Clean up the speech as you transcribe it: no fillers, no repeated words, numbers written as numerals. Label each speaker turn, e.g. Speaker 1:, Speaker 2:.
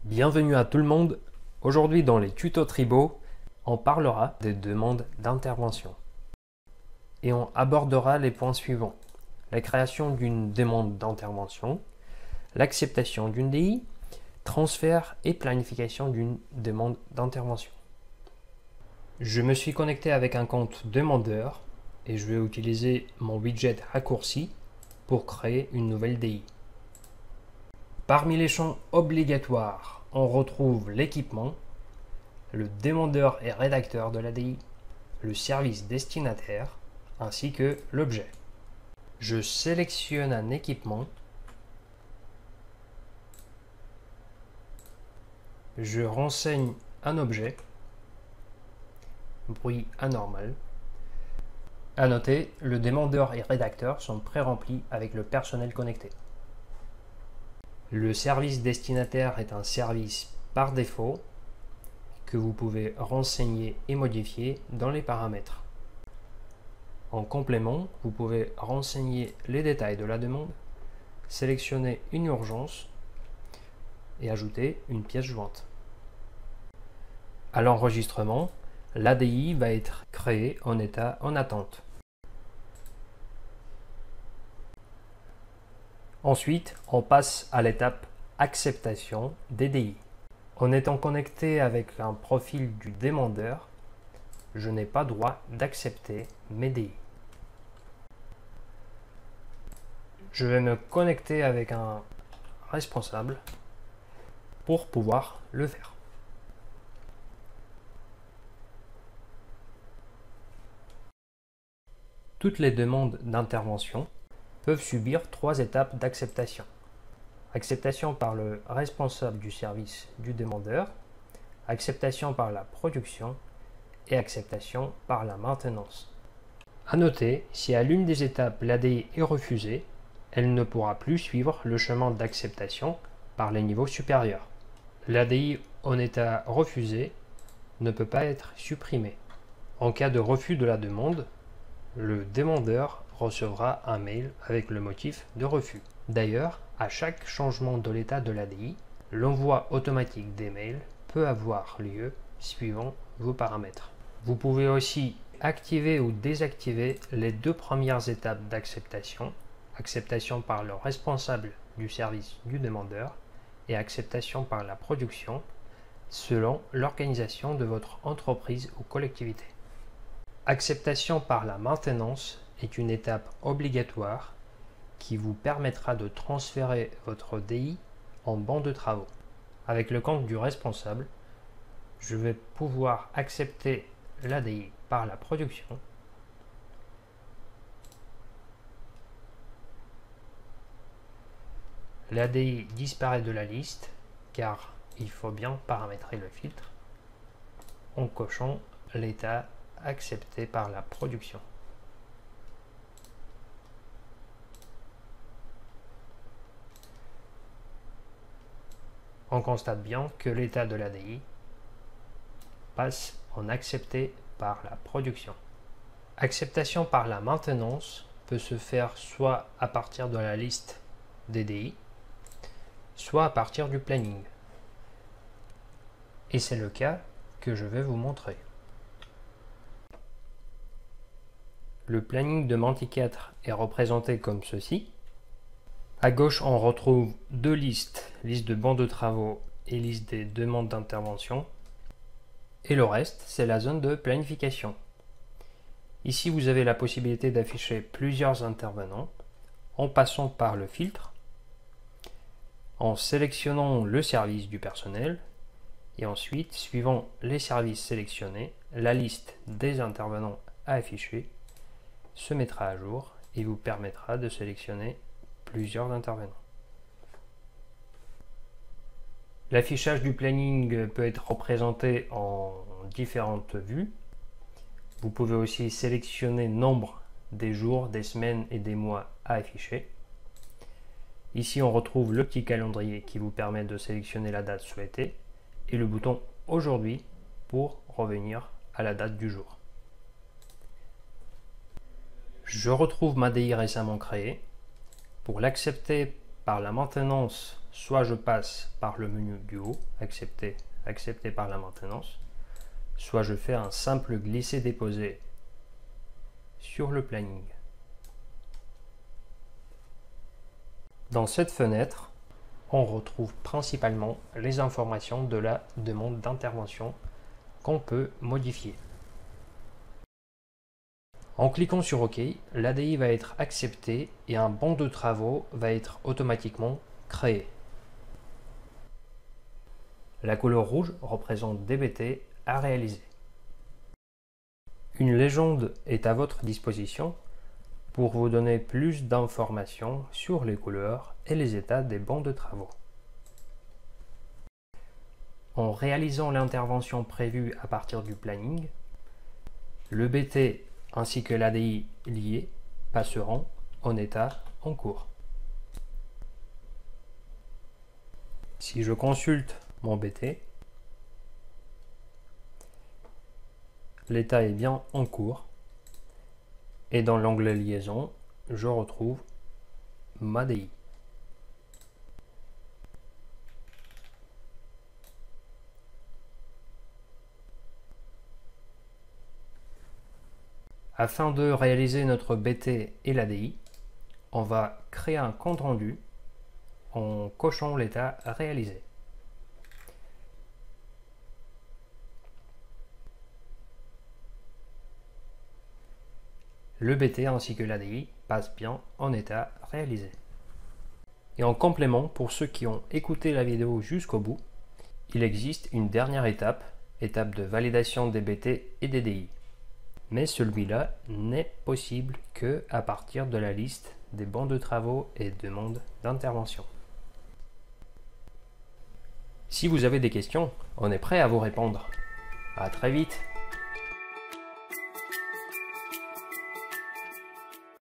Speaker 1: Bienvenue à tout le monde. Aujourd'hui dans les tutos tribaux, on parlera des demandes d'intervention. Et on abordera les points suivants. La création d'une demande d'intervention, l'acceptation d'une DI, transfert et planification d'une demande d'intervention. Je me suis connecté avec un compte demandeur et je vais utiliser mon widget raccourci pour créer une nouvelle DI. Parmi les champs obligatoires, on retrouve l'équipement, le demandeur et rédacteur de l'ADI, le service destinataire, ainsi que l'objet. Je sélectionne un équipement, je renseigne un objet, bruit anormal. À noter, le demandeur et rédacteur sont pré-remplis avec le personnel connecté. Le service destinataire est un service par défaut que vous pouvez renseigner et modifier dans les paramètres. En complément, vous pouvez renseigner les détails de la demande, sélectionner une urgence et ajouter une pièce jointe. À l'enregistrement, l'ADI va être créée en état en attente. Ensuite, on passe à l'étape acceptation des DI. En étant connecté avec un profil du demandeur, je n'ai pas droit d'accepter mes DI. Je vais me connecter avec un responsable pour pouvoir le faire. Toutes les demandes d'intervention peuvent subir 3 étapes d'acceptation. Acceptation par le responsable du service du demandeur, acceptation par la production et acceptation par la maintenance. À noter, si à l'une des étapes l'ADI est refusée, elle ne pourra plus suivre le chemin d'acceptation par les niveaux supérieurs. L'ADI en état refusé ne peut pas être supprimée. En cas de refus de la demande, le demandeur recevra un mail avec le motif de refus. D'ailleurs, à chaque changement de l'état de l'ADI, l'envoi automatique des mails peut avoir lieu suivant vos paramètres. Vous pouvez aussi activer ou désactiver les 2 premières étapes d'acceptation, acceptation par le responsable du service du demandeur et acceptation par la production selon l'organisation de votre entreprise ou collectivité. Acceptation par la maintenance est une étape obligatoire qui vous permettra de transférer votre DI en banc de travaux. Avec le compte du responsable, je vais pouvoir accepter l'ADI par la production, l'ADI disparaît de la liste car il faut bien paramétrer le filtre en cochant l'état accepté par la production. On constate bien que l'état de l'ADI passe en accepté par la production. Acceptation par la maintenance peut se faire soit à partir de la liste des DI, soit à partir du planning. Et c'est le cas que je vais vous montrer. Le planning de Menti4 est représenté comme ceci. À gauche, on retrouve 2 listes, liste de bancs de travaux et liste des demandes d'intervention. Et le reste, c'est la zone de planification. Ici, vous avez la possibilité d'afficher plusieurs intervenants en passant par le filtre, en sélectionnant le service du personnel et ensuite, suivant les services sélectionnés, la liste des intervenants à afficher se mettra à jour et vous permettra de sélectionner plusieurs intervenants. L'affichage du planning peut être représenté en différentes vues. Vous pouvez aussi sélectionner nombre des jours, des semaines et des mois à afficher. Ici, on retrouve le petit calendrier qui vous permet de sélectionner la date souhaitée et le bouton aujourd'hui pour revenir à la date du jour. Je retrouve ma DI récemment créée. Pour l'accepter par la maintenance, soit je passe par le menu du haut, accepter, accepter par la maintenance, soit je fais un simple glisser-déposer sur le planning. Dans cette fenêtre, on retrouve principalement les informations de la demande d'intervention qu'on peut modifier. En cliquant sur OK, l'ADI va être accepté et un bon de travaux va être automatiquement créé. La couleur rouge représente des BT à réaliser. Une légende est à votre disposition pour vous donner plus d'informations sur les couleurs et les états des bons de travaux. En réalisant l'intervention prévue à partir du planning, le BT ainsi que l'ADI lié passeront en état en cours. Si je consulte mon BT, l'état est bien en cours et dans l'onglet liaison, je retrouve ma ADI. Afin de réaliser notre BT et l'ADI, on va créer un compte rendu en cochant l'état réalisé. Le BT ainsi que l'ADI passent bien en état réalisé. Et en complément, pour ceux qui ont écouté la vidéo jusqu'au bout, il existe une dernière étape, étape de validation des BT et des DI. Mais celui-là n'est possible que à partir de la liste des bons de travaux et demandes d'intervention. Si vous avez des questions, on est prêt à vous répondre. À très vite!